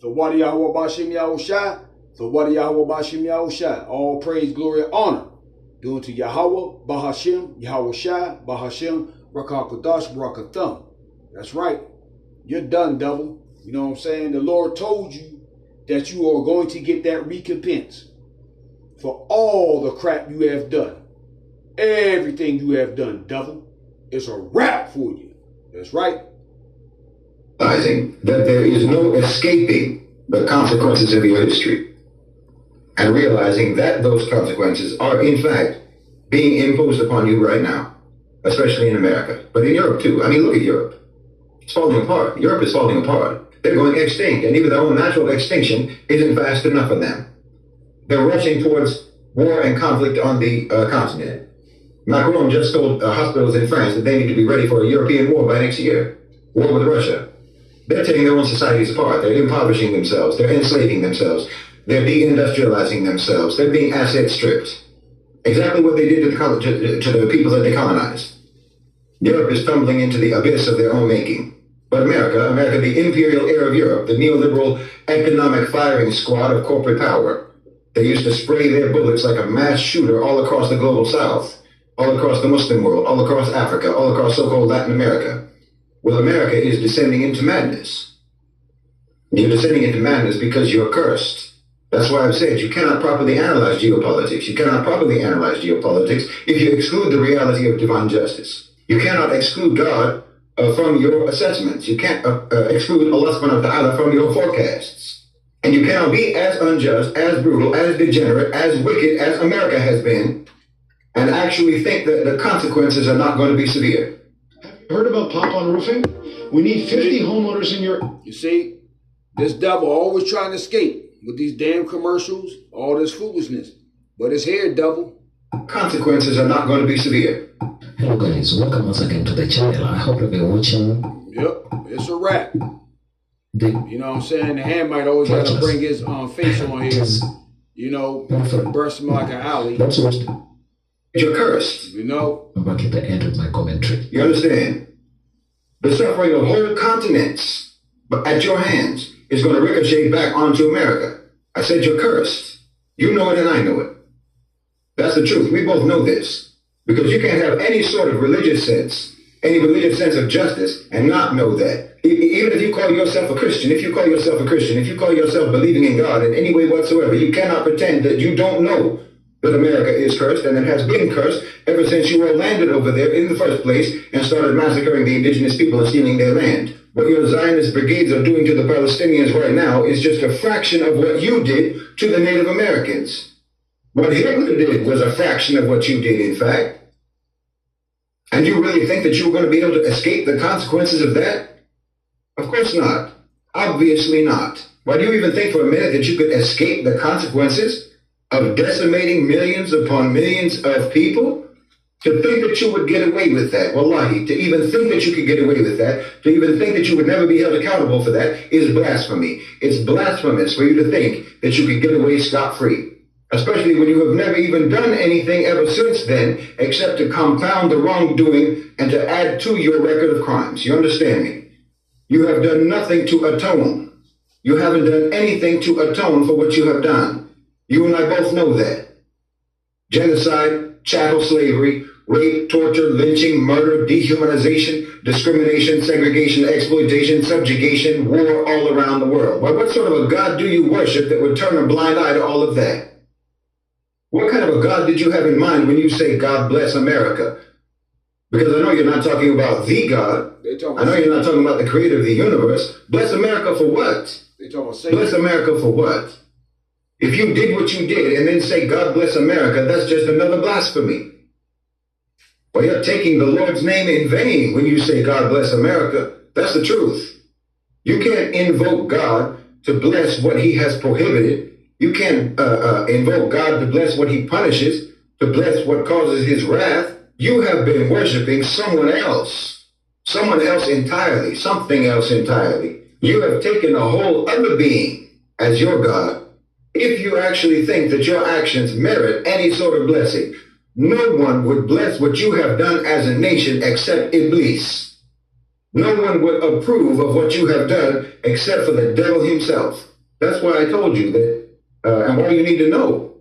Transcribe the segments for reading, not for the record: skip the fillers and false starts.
So what Yahweh Bashim Yahushai? So what Yahweh Bashim Yahushai? All praise, glory, and honor due to Yahweh Bahashim Yahushai Bahashim Rakakadash Barakatham. That's right. You're done, devil. You know what I'm saying? The Lord told you that you are going to get that recompense for all the crap you have done. Everything you have done, devil. It's a wrap for you. That's right. Realizing that there is no escaping the consequences of your history. And realizing that those consequences are, in fact, being imposed upon you right now. Especially in America. But in Europe, too. I mean, look at Europe. It's falling apart. Europe is falling apart. They're going extinct. And even their own natural extinction isn't fast enough for them. They're rushing towards war and conflict on the continent. Macron just told hospitals in France that they need to be ready for a European war by next year. War with Russia. They're taking their own societies apart. They're impoverishing themselves. They're enslaving themselves. They're deindustrializing themselves. They're being asset stripped. Exactly what they did to the people that they colonized. Europe is tumbling into the abyss of their own making. But America, the imperial heir of Europe, the neoliberal economic firing squad of corporate power, they used to spray their bullets like a mass shooter all across the global south, all across the Muslim world, all across Africa, all across so-called Latin America. Well, America is descending into madness. You're descending into madness because you're cursed. That's why I've said you cannot properly analyze geopolitics. You cannot properly analyze geopolitics if you exclude the reality of divine justice. You cannot exclude God from your assessments. You can't exclude Allah subhanahu wa ta'ala from your forecasts. And you cannot be as unjust, as brutal, as degenerate, as wicked as America has been, and actually think that the consequences are not going to be severe. Heard about pop-on roofing? We need 50 homeowners in your... You see, this devil always trying to escape with these damn commercials, all this foolishness. But it's here, devil. Consequences are not going to be severe. Hello guys, welcome once again to the channel. I hope you've been watching. Yep, it's a wrap. You know what I'm saying? The hand might always got to bring his face on here. You know, burst him like an alley. You're cursed. You know? I'm back at the end of my commentary. You understand? The suffering of whole continents at your hands is going to ricochet back onto America. I said you're cursed. You know it and I know it. That's the truth. We both know this. Because you can't have any sort of religious sense, any religious sense of justice, and not know that. Even if you call yourself a Christian, if you call yourself believing in God in any way whatsoever, you cannot pretend that you don't know that America is cursed, and it has been cursed ever since you all landed over there in the first place and started massacring the indigenous people and stealing their land. What your Zionist brigades are doing to the Palestinians right now is just a fraction of what you did to the Native Americans. What Hitler did was a fraction of what you did, in fact. And you really think that you were going to be able to escape the consequences of that? Of course not. Obviously not. Why do you even think for a minute that you could escape the consequences of decimating millions upon millions of people? To think that you would get away with that, wallahi, to even think that you could get away with that, to even think that you would never be held accountable for that is blasphemy. It's blasphemous for you to think that you could get away scot-free. Especially when you have never even done anything ever since then, except to compound the wrongdoing and to add to your record of crimes. You understand me? You have done nothing to atone. You haven't done anything to atone for what you have done. You and I both know that. Genocide, chattel slavery, rape, torture, lynching, murder, dehumanization, discrimination, segregation, exploitation, subjugation, war all around the world. Well, what sort of a God do you worship that would turn a blind eye to all of that? What kind of a God did you have in mind when you say God bless America? Because I know you're not talking about the God. I know you're not talking about the creator of the universe. Bless America for what? Bless America for what? If you did what you did and then say God bless America, that's just another blasphemy. Well, you're taking the Lord's name in vain when you say God bless America. That's the truth. You can't invoke God to bless what he has prohibited. You can't invoke God to bless what he punishes, to bless what causes his wrath. You have been worshiping someone else entirely, something else entirely. You have taken a whole other being as your God. If you actually think that your actions merit any sort of blessing, no one would bless what you have done as a nation except Iblis. No one would approve of what you have done except for the devil himself. That's why I told you that, and why you need to know.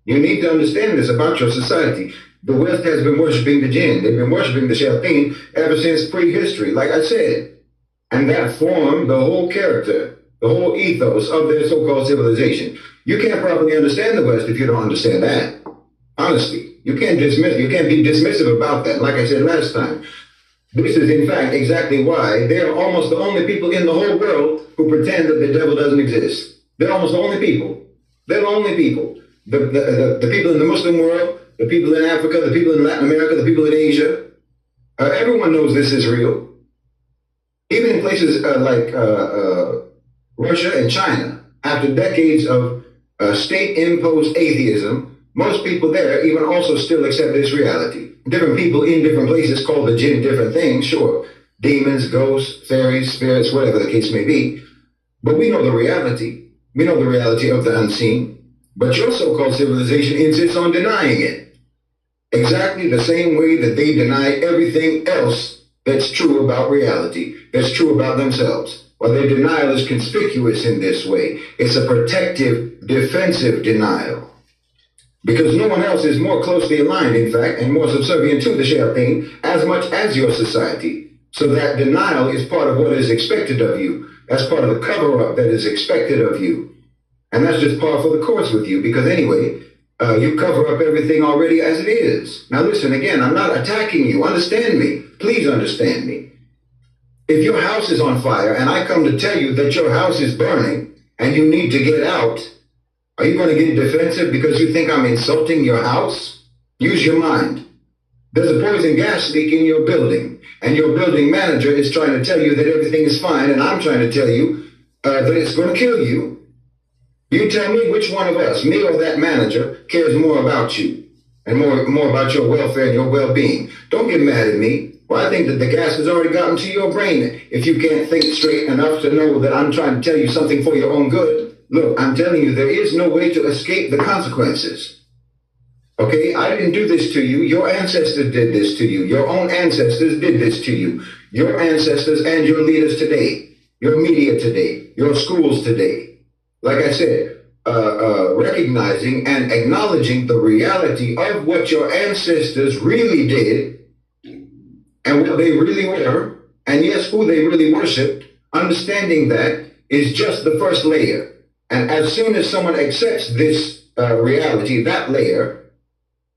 You need to understand this about your society. The West has been worshiping the jinn. They've been worshiping the shayateen ever since prehistory, like I said. And that formed the whole character, the whole ethos of their so-called civilization. You can't properly understand the West if you don't understand that. Honestly, you can't be dismissive about that. Like I said last time, this is in fact exactly why they're almost the only people in the whole world who pretend that the devil doesn't exist. They're almost the only people. They're the only people. The people in the Muslim world, the people in Africa, the people in Latin America, the people in Asia, everyone knows this is real. Even in places like Russia and China, after decades of state-imposed atheism, most people there even also still accept this reality. Different people in different places call the jinn different things, sure. Demons, ghosts, fairies, spirits, whatever the case may be. But we know the reality. We know the reality of the unseen. But your so-called civilization insists on denying it. Exactly the same way that they deny everything else that's true about reality, that's true about themselves. Well, their denial is conspicuous in this way. It's a protective, defensive denial. Because no one else is more closely aligned, in fact, and more subservient to the shayateen as much as your society. So that denial is part of what is expected of you. That's part of the cover-up that is expected of you. And that's just par for the course with you, because anyway, you cover up everything already as it is. Now listen, again, I'm not attacking you. Understand me. Please understand me. If your house is on fire and I come to tell you that your house is burning and you need to get out, are you going to get defensive because you think I'm insulting your house? Use your mind. There's a poison gas leak in your building, and your building manager is trying to tell you that everything is fine, and I'm trying to tell you that it's going to kill you. You tell me which one of us, me or that manager, cares more about you and more about your welfare and your well-being. Don't get mad at me. Well, I think that the gas has already gotten to your brain if you can't think straight enough to know that I'm trying to tell you something for your own good. Look, I'm telling you, there is no way to escape the consequences. Okay? I didn't do this to you. Your ancestors did this to you. Your own ancestors did this to you. Your ancestors and your leaders today. Your media today. Your schools today. Like I said, recognizing and acknowledging the reality of what your ancestors really did and what they really were, and yes, who they really worshipped, understanding that is just the first layer. And as soon as someone accepts this reality, that layer,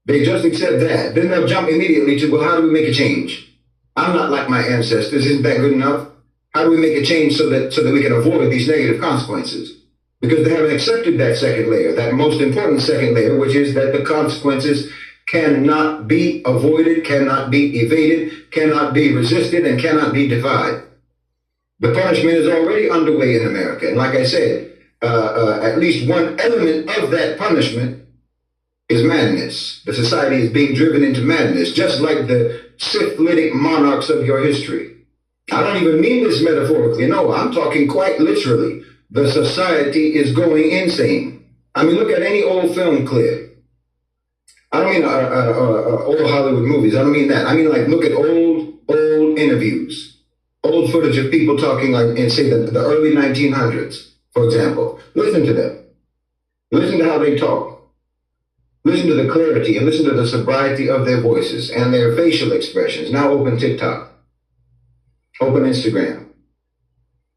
they just accept that. Then they'll jump immediately to, well, how do we make a change? I'm not like my ancestors. Isn't that good enough? How do we make a change so that we can avoid these negative consequences? Because they haven't accepted that second layer, that most important second layer, which is that the consequences cannot be avoided, cannot be evaded, cannot be resisted, and cannot be defied. The punishment is already underway in America. And like I said, at least one element of that punishment is madness. The society is being driven into madness, just like the syphilitic monarchs of your history. I don't even mean this metaphorically. No, I'm talking quite literally. The society is going insane. I mean, look at any old film clip. I don't mean old Hollywood movies. I don't mean that. I mean, like, look at old interviews, old footage of people talking, like, in, say, the early 1900s, for example. Listen to them. Listen to how they talk. Listen to the clarity and listen to the sobriety of their voices and their facial expressions. Now open TikTok. Open Instagram.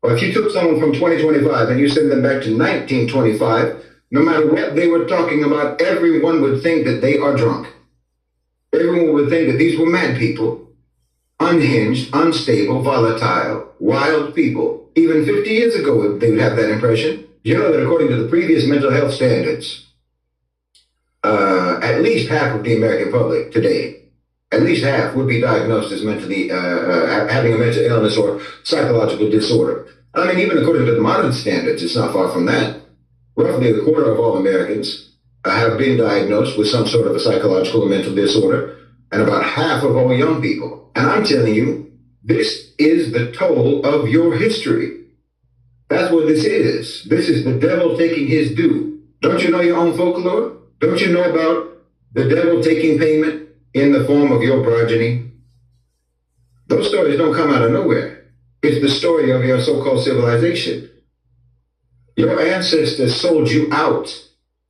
Or if you took someone from 2025 and you send them back to 1925, no matter what they were talking about, everyone would think that they are drunk. Everyone would think that these were mad people, unhinged, unstable, volatile, wild people. Even 50 years ago, they would have that impression. You know that according to the previous mental health standards, at least half of the American public today, at least half would be diagnosed as mentally having a mental illness or psychological disorder. I mean, even according to the modern standards, it's not far from that. Roughly a quarter of all Americans have been diagnosed with some sort of a psychological or mental disorder, and about half of all young people. And I'm telling you, this is the toll of your history. That's what this is. This is the devil taking his due. Don't you know your own folklore? Don't you know about the devil taking payment in the form of your progeny? Those stories don't come out of nowhere. It's the story of your so-called civilization. Your ancestors sold you out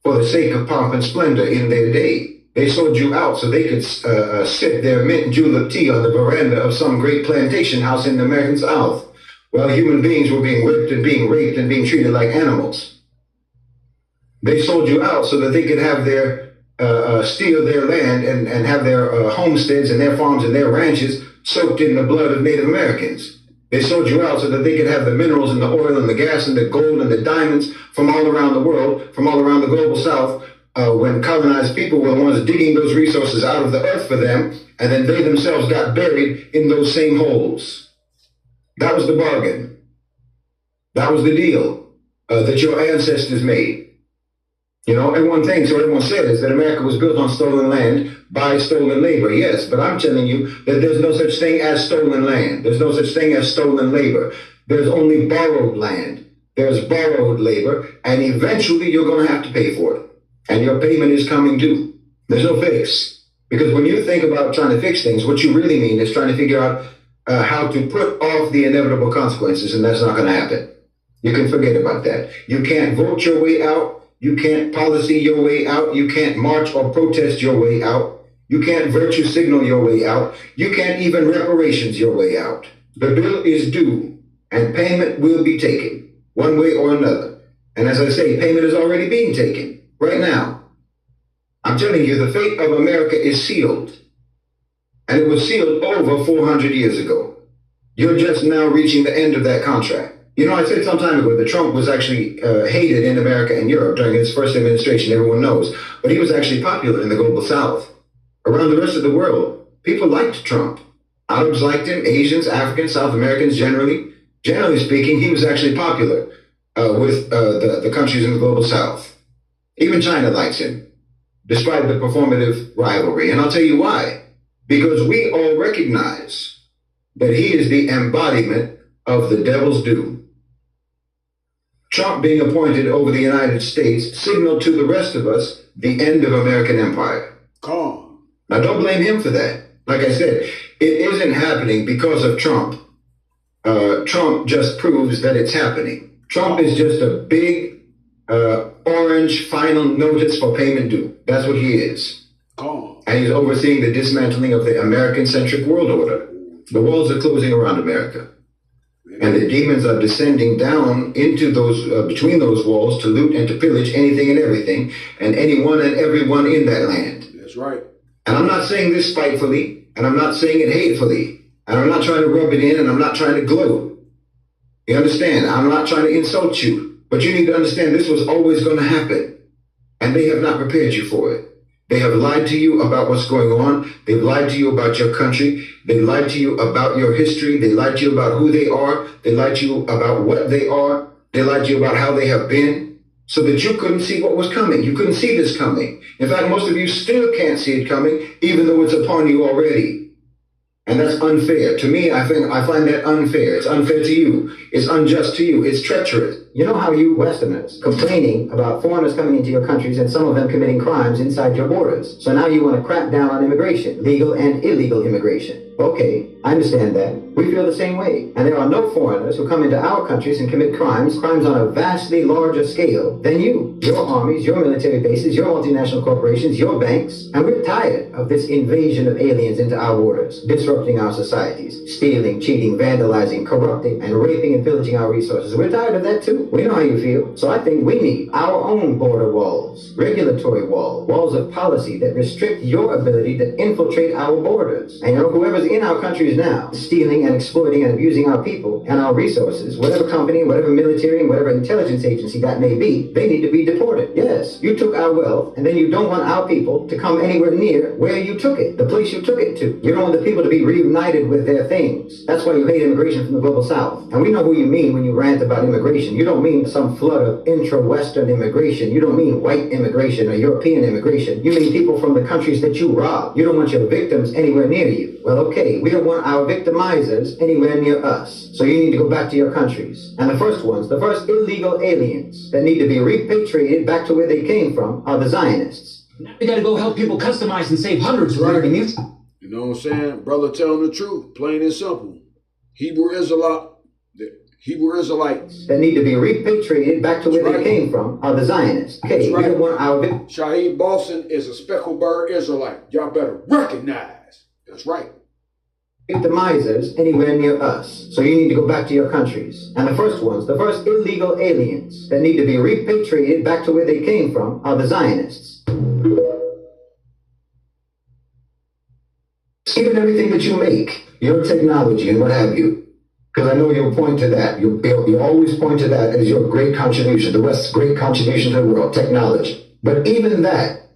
for the sake of pomp and splendor in their day. They sold you out so they could sip their mint julep tea on the veranda of some great plantation house in the American South, while human beings were being whipped and being raped and being treated like animals. They sold you out so that they could have their steal their land and have their homesteads and their farms and their ranches soaked in the blood of Native Americans. They sold you out so that they could have the minerals and the oil and the gas and the gold and the diamonds from all around the world, from all around the global South, when colonized people were the ones digging those resources out of the earth for them, and then they themselves got buried in those same holes. That was the bargain. That was the deal that your ancestors made. You know, everyone thinks, or everyone says, that America was built on stolen land by stolen labor. Yes, but I'm telling you that there's no such thing as stolen land. There's no such thing as stolen labor. There's only borrowed land. There's borrowed labor, and eventually you're going to have to pay for it. And your payment is coming due. There's no fix. Because when you think about trying to fix things, what you really mean is trying to figure out how to put off the inevitable consequences, and that's not going to happen. You can forget about that. You can't vote your way out. You can't policy your way out. You can't march or protest your way out. You can't virtue signal your way out. You can't even reparations your way out. The bill is due, and payment will be taken, one way or another. And as I say, payment is already being taken. Right now, I'm telling you, the fate of America is sealed. And it was sealed over 400 years ago. You're just now reaching the end of that contract. You know, I said some time ago that Trump was actually hated in America and Europe during his first administration, everyone knows. But he was actually popular in the global South. Around the rest of the world, people liked Trump. Arabs liked him, Asians, Africans, South Americans generally. Generally speaking, he was actually popular with the countries in the global South. Even China likes him, despite the performative rivalry. And I'll tell you why. Because we all recognize that he is the embodiment of the devil's doom. Trump being appointed over the United States signaled to the rest of us the end of American empire. Calm. Now, don't blame him for that. Like I said, it isn't happening because of Trump. Trump just proves that it's happening. Trump is just a big orange final notice for payment due. That's what he is. Calm. And he's overseeing the dismantling of the American-centric world order. The walls are closing around America. And the demons are descending down into those, between those walls to loot and to pillage anything and everything and anyone and everyone in that land. That's right. And I'm not saying this spitefully, and I'm not saying it hatefully, and I'm not trying to rub it in, and I'm not trying to gloat. You understand? I'm not trying to insult you, but you need to understand this was always going to happen, and they have not prepared you for it. They have lied to you about what's going on. They've lied to you about your country. They lied to you about your history. They lied to you about who they are. They lied to you about what they are. They lied to you about how they have been, so that you couldn't see what was coming. You couldn't see this coming. In fact, most of you still can't see it coming, even though it's upon you already. And that's unfair. To me, I find that unfair. It's unfair to you. It's unjust to you. It's treacherous. You know how you Westerners complaining about foreigners coming into your countries and some of them committing crimes inside your borders. So now you want to crack down on immigration, legal and illegal immigration. Okay, I understand that. We feel the same way. And there are no foreigners who come into our countries and commit crimes on a vastly larger scale than you. Your armies, your military bases, your multinational corporations, your banks. And we're tired of this invasion of aliens into our borders, disrupting our societies, stealing, cheating, vandalizing, corrupting, and raping and pillaging our resources. We're tired of that too. We know how you feel. So I think we need our own border walls, regulatory walls of policy that restrict your ability to infiltrate our borders. And you know, whoever's in our countries now, stealing and exploiting and abusing our people and our resources, whatever company, whatever military, and whatever intelligence agency that may be, they need to be deported. Yes, you took our wealth, and then you don't want our people to come anywhere near where you took it, the place you took it to. You don't want the people to be reunited with their things. That's why you hate immigration from the global South. And we know who you mean when you rant about immigration. You don't mean some flood of intra-Western immigration. You don't mean white immigration or European immigration. You mean people from the countries that you rob. You don't want your victims anywhere near you. Well, okay, we don't want our victimizers anywhere near us. So you need to go back to your countries. And the first illegal aliens that need to be repatriated back to where they came from are the Zionists. Now we gotta go help people customize and save hundreds of American youth. You know what I'm saying? Brother telling the truth, plain and simple. Hebrew Israelite, Hebrew Israelites that need to be repatriated back to where they came from are the Zionists. Okay, we don't want our Shaheed Boston is a speckled bird Israelite. Y'all better recognize. That's right. victimizers anywhere near us. So you need to go back to your countries. And the first illegal aliens that need to be repatriated back to where they came from are the Zionists. Even everything that you make, your technology and what have you, because I know you'll point to that. You always point to that as your great contribution, the West's great contribution to the world, technology. But even that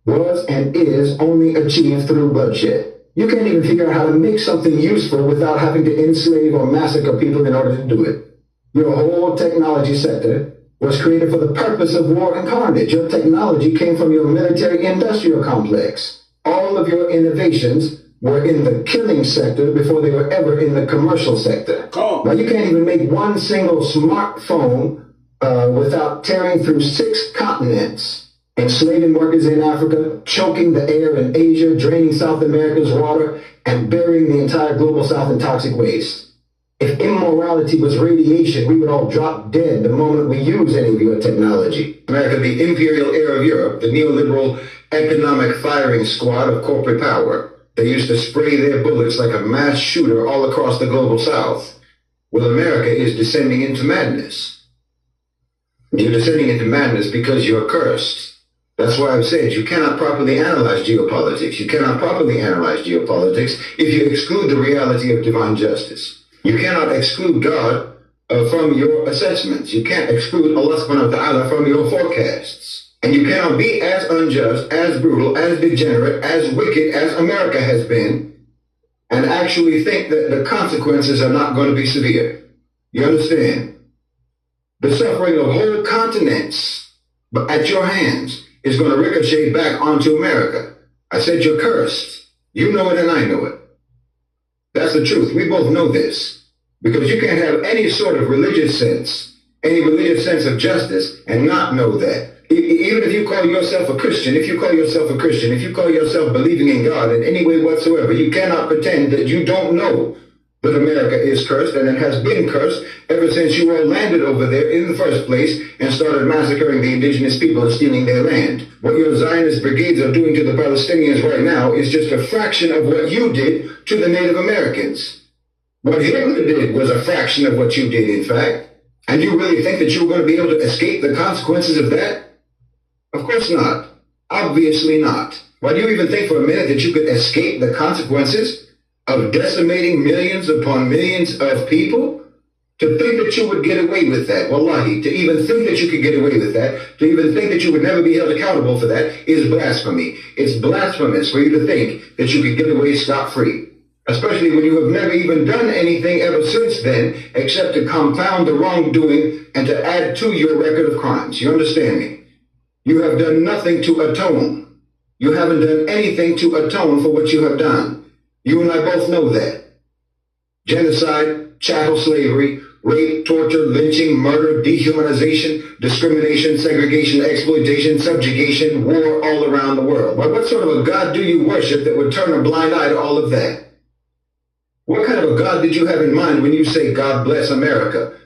was and is only achieved through bloodshed. You can't even figure out how to make something useful without having to enslave or massacre people in order to do it. Your whole technology sector was created for the purpose of war and carnage. Your technology came from your military-industrial complex. All of your innovations were in the killing sector before they were ever in the commercial sector. Now, you can't even make one single smartphone without tearing through 6 continents, enslaving workers in Africa, choking the air in Asia, draining South America's water, and burying the entire global South in toxic waste. If immorality was radiation, we would all drop dead the moment we use any of your technology. America, the imperial heir of Europe, the neoliberal economic firing squad of corporate power. They used to spray their bullets like a mass shooter all across the global South. Well, America is descending into madness. You're descending into madness because you're cursed. That's why I've said you cannot properly analyze geopolitics. You cannot properly analyze geopolitics if you exclude the reality of divine justice. You cannot exclude God from your assessments. You can't exclude Allah subhanahu wa ta'ala from your forecasts. And you cannot be as unjust, as brutal, as degenerate, as wicked as America has been, and actually think that the consequences are not going to be severe. You understand? The suffering of whole continents at your hands is going to ricochet back onto America. I said you're cursed. You know it and I know it. That's the truth. We both know this. Because you can't have any sort of religious sense of justice and not know that. Even if you call yourself a Christian, if you call yourself believing in God in any way whatsoever, you cannot pretend that you don't know that America is cursed, and it has been cursed ever since you all landed over there in the first place and started massacring the indigenous people and stealing their land. What your Zionist brigades are doing to the Palestinians right now is just a fraction of what you did to the Native Americans. What Hitler did was a fraction of what you did, in fact. And you really think that you were going to be able to escape the consequences of that? Of course not. Obviously not. Why do you even think for a minute that you could escape the consequences of decimating millions upon millions of people? To think that you would get away with that, wallahi, to even think that you could get away with that, to even think that you would never be held accountable for that is blasphemy. It's blasphemous for you to think that you could get away scot-free. Especially when you have never even done anything ever since then except to compound the wrongdoing and to add to your record of crimes. You understand me? You have done nothing to atone. You haven't done anything to atone for what you have done. You and I both know that. Genocide, chattel slavery, rape, torture, lynching, murder, dehumanization, discrimination, segregation, exploitation, subjugation, war all around the world. Well, what sort of a God do you worship that would turn a blind eye to all of that? What kind of a God did you have in mind when you say God bless America?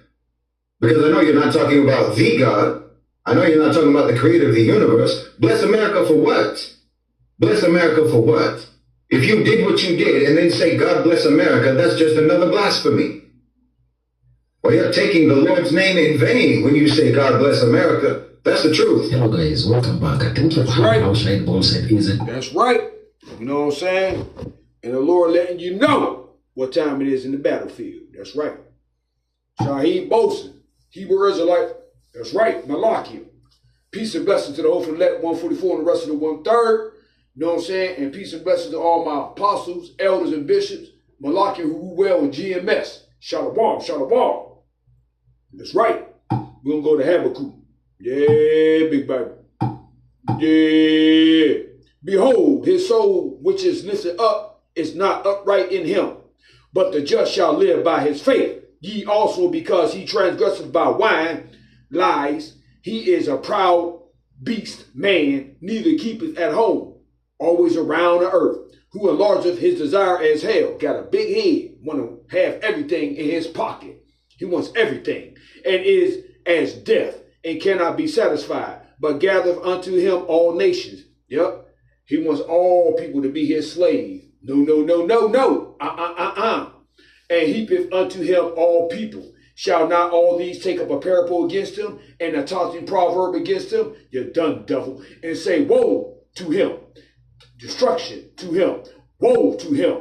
Because I know you're not talking about the God. I know you're not talking about the creator of the universe. Bless America for what? Bless America for what? If you did what you did and then say God bless America, that's just another blasphemy. Well, you're taking the Lord's name in vain when you say God bless America. That's the truth. Hello guys, welcome back. I think That's right. how Shahid Ball said, is it? That's right. You know what I'm saying? And the Lord letting you know what time it is in the battlefield. That's right. Shaheed Bolson, Hebrew Israelite. That's right. Malachi. Peace and blessings to the whole elect 144 and the rest of the 1/3. You know what I'm saying? And peace and blessings to all my apostles, elders, and bishops. Malachi, who rule well in GMS. Shalom, shalom. That's right. We're going to go to Habakkuk. Yeah, big baby. Yeah. Behold, his soul which is lifted up is not upright in him, but the just shall live by his faith. Ye also, because he transgresseth by wine, lies, he is a proud beast man, neither keepeth at home, always around the earth, who enlargeth his desire as hell. Got a big head, want to have everything in his pocket. He wants everything, and is as death, and cannot be satisfied, but gathereth unto him all nations. Yep. He wants all people to be his slave. No, no, no, no, no. And heapeth unto him all people. Shall not all these take up a parable against him, and a taunting proverb against him? You're done, devil. And say, woe to him, destruction to him, woe to him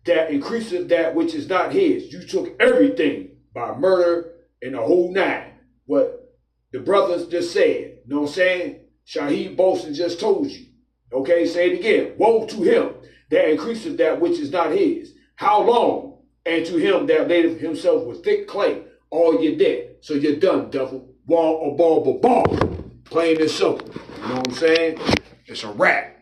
that increaseth that which is not his. You took everything by murder and the whole nine. What the brothers just said, you know what I'm saying? Shaheed Bolson just told you. Okay, say it again. Woe to him that increaseth that which is not his. How long? And to him that ladeth himself with thick clay, all you're dead. So you're done, devil. Wall, a ball, ball. Plain and simple. You know what I'm saying? It's a wrap.